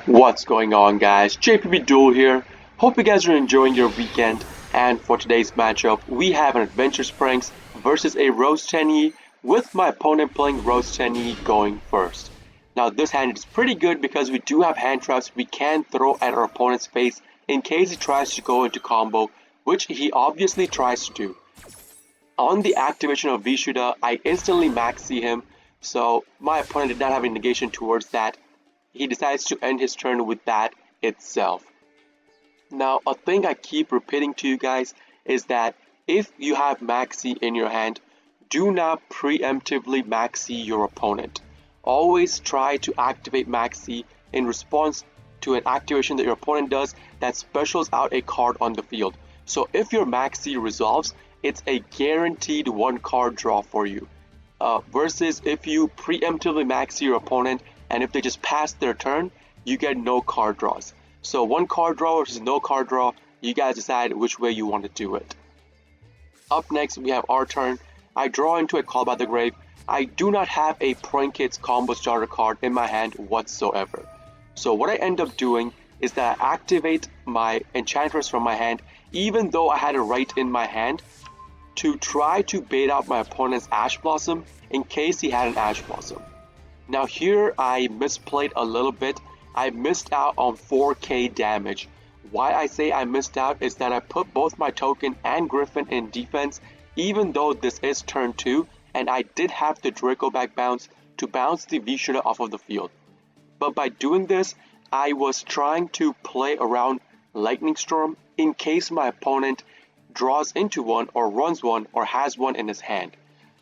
What's going on, guys? JPB Duel here. Hope you guys are enjoying your weekend. And for today's matchup, we have an Adventure Springs versus a Rose Tenyi, with my opponent playing Rose Tenyi going first. Now, this hand is pretty good because we do have hand traps we can throw at our opponent's face in case he tries to go into combo, which he obviously tries to do. On the activation of Vishuddha, I instantly max C him, so my opponent did not have any negation towards that. He decides to end his turn with that itself. Now, a thing I keep repeating to you guys is that if you have Maxi in your hand, do not preemptively Maxi your opponent. Always try to activate Maxi in response to an activation that your opponent does that specials out a card on the field. So if your Maxi resolves, it's a guaranteed one card draw for you. Versus if you preemptively Maxi your opponent and if they just pass their turn, you get no card draws. So one card draw versus no card draw, you guys decide which way you want to do it. Up next, we have our turn. I draw into a Call by the Grave. I do not have a Point Kids combo starter card in my hand whatsoever. So what I end up doing is that I activate my Enchantress from my hand, even though I had a right in my hand, to try to bait out my opponent's Ash Blossom in case he had an Ash Blossom. Now here I misplayed a little bit. I missed out on 4k damage. Why I say I missed out is that I put both my token and Griffin in defense, even though this is turn 2 and I did have the Draco back bounce to bounce the Vishuddha off of the field. But by doing this, I was trying to play around Lightning Storm in case my opponent draws into one or runs one or has one in his hand.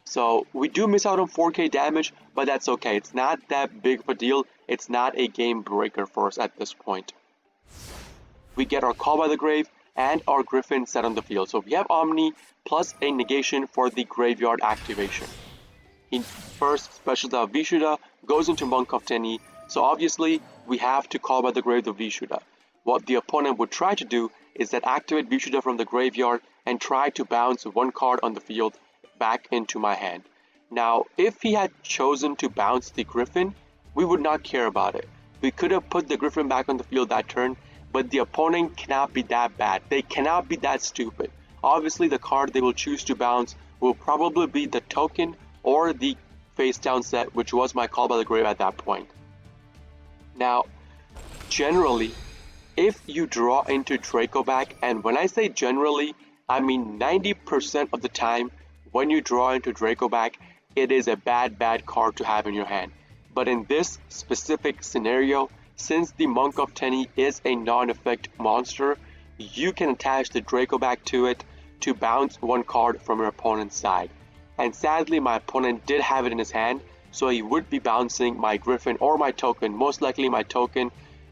So we do miss out on 4k damage, but that's okay. It's not that big of a deal. It's not a game breaker for us at this point. We get our Call by the Grave and our Griffin set on the field. So we have Omni plus a negation for the Graveyard activation. He first specials out Vishuddha, goes into Monk of Tenyi. So obviously we have to Call by the Grave the Vishuddha. What the opponent would try to do is that activate Vishuddha from the graveyard and try to bounce one card on the field back into my hand. Now, if he had chosen to bounce the Griffin, we would not care about it. We could have put the Griffin back on the field that turn, but the opponent cannot be that bad. They cannot be that stupid. Obviously, the card they will choose to bounce will probably be the token or the face down set, which was my Call by the Grave at that point. Now, generally, if you draw into Draco back, and when I say generally, I mean 90% of the time when you draw into Draco back, it is a bad card to have in your hand. But in this specific scenario, since the Monk of Tenyi is a non-effect monster, you can attach the Draco back to it to bounce one card from your opponent's side. And sadly, my opponent did have it in his hand, so he would be bouncing my Griffin or my token, most likely my token,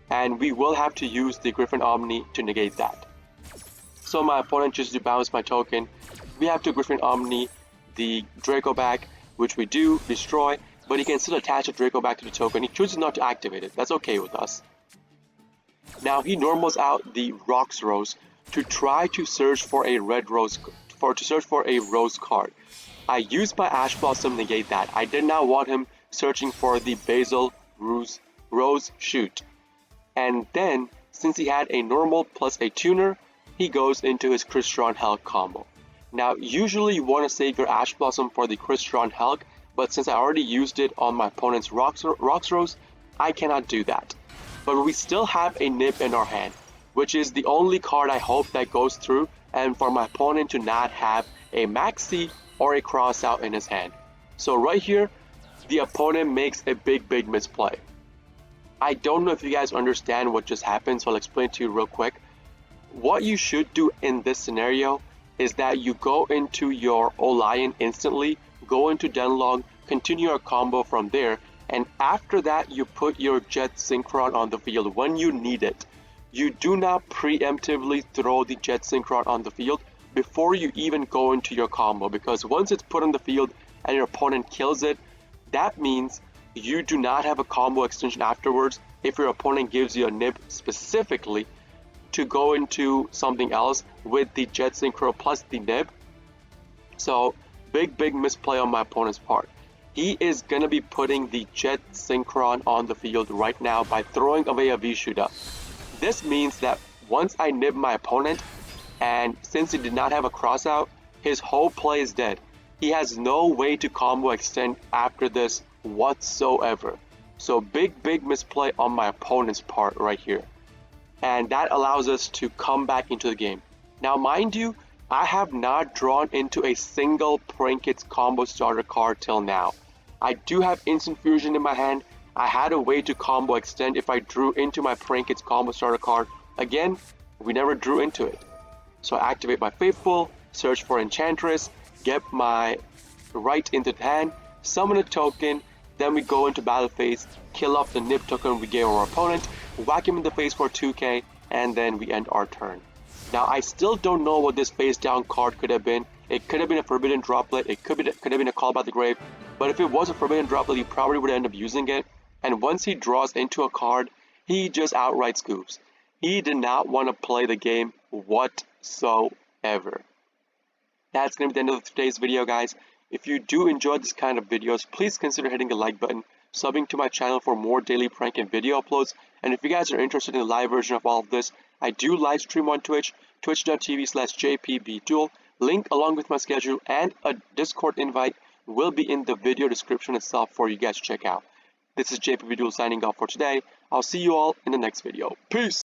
and we will have to use the Griffin Omni to negate that. So my opponent chooses to bounce my token. We have to Griffin Omni the Draco back, which we do destroy, but he can still attach a Draco back to the token. He chooses not to activate it. That's okay with us. Now he normals out the Rocks Rose to try to search for a rose card. I used my Ash Blossom to negate that. I did not want him searching for the Basil Rose shoot. And then, since he had a normal plus a tuner, he goes into his Crystron Hulk combo. Now, usually you want to save your Ash Blossom for the Crystron Hulk, but since I already used it on my opponent's Rocks Rose, I cannot do that. But we still have a Nib in our hand, which is the only card I hope that goes through, and for my opponent to not have a Maxi or a Cross out in his hand. So right here, the opponent makes a big misplay. I don't know if you guys understand what just happened, so I'll explain to you real quick. What you should do in this scenario is that you go into your Olion instantly, go into Denlong, continue your combo from there, and after that you put your Jet Synchron on the field when you need it. You do not preemptively throw the Jet Synchron on the field before you even go into your combo, because once it's put on the field and your opponent kills it, that means you do not have a combo extension afterwards if your opponent gives you a Nib specifically to go into something else with the Jet Synchro plus the Nib. So big misplay on my opponent's part. He is gonna be putting the Jet Synchron on the field right now by throwing away a V-Shooter. This means that once I nib my opponent, and since he did not have a crossout, his whole play is dead. He has no way to combo extend after this whatsoever. So big misplay on my opponent's part right here. And that allows us to come back into the game. Now mind you, I have not drawn into a single Prankets combo starter card till now. I do have Instant Fusion in my hand. I had a way to combo extend if I drew into my Prankets combo starter card. Again, we never drew into it. So I activate my Faithful, search for Enchantress, get my right into the hand, summon a token, then we go into battle phase, kill off the nib token we gave our opponent, whack him in the face for 2k, and then we end our turn. Now I still don't know what this face down card could have been. It could have been a Forbidden Droplet, it could have been a Call by the Grave, but if it was a Forbidden Droplet, he probably would end up using it, and once he draws into a card, he just outright scoops. He did not want to play the game whatsoever. That's going to be the end of today's video, guys. If you do enjoy this kind of videos, please consider hitting the like button, subbing to my channel for more daily prank and video uploads, and if you guys are interested in the live version of all of this, I do live stream on Twitch, twitch.tv/jpbduel. Link along with my schedule and a Discord invite will be in the video description itself for you guys to check out. This is JPBDuel signing off for today. I'll see you all in the next video. Peace!